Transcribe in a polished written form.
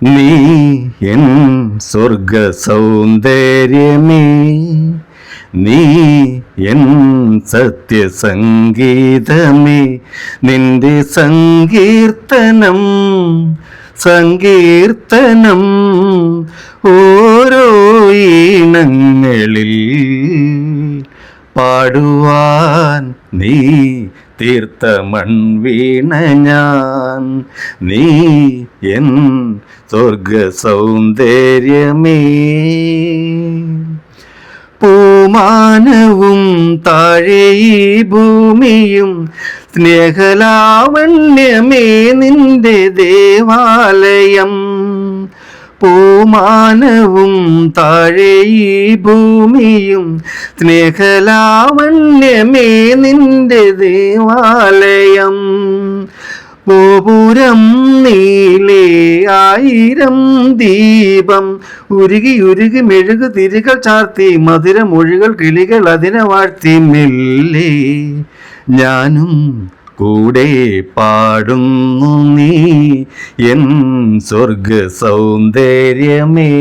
നീ എൻ സ്വർഗ സൗന്ദര്യമേ, നീ എൻ സത്യസംഗീതമേ. നിന്റെ സങ്കീർത്തനം സങ്കീർത്തനം ഓരോ ഈണങ്ങളിൽ പാടുവാൻ നീ തീർത്ത മൺവീണ ഞാൻ. നീ എൻ സ്വർഗ സൗന്ദര്യമേ. പൂമാനവും താഴെ ഈ ഭൂമിയും സ്നേഹലാവണ്യമേ നിന്റെ ദേവാലയം. പൂമാനവും താഴെ ഈ ഭൂമിയും സ്നേഹലാവണ്യമേ നിന്റെ ദേവാലയം. ഗോപുരം നീലേ ആയിരം ദീപം ഉരുകി ഉരുകി മെഴുകു തിരികൾ ചാർത്തി മധുരമൊഴികൾ കിളികൾ അതിനെ വാഴ്ത്തി മെല്ലെ ഞാനും കൂടെ പാടുന്നു. നീ എൻ സ്വർഗ സൗന്ദര്യമേ.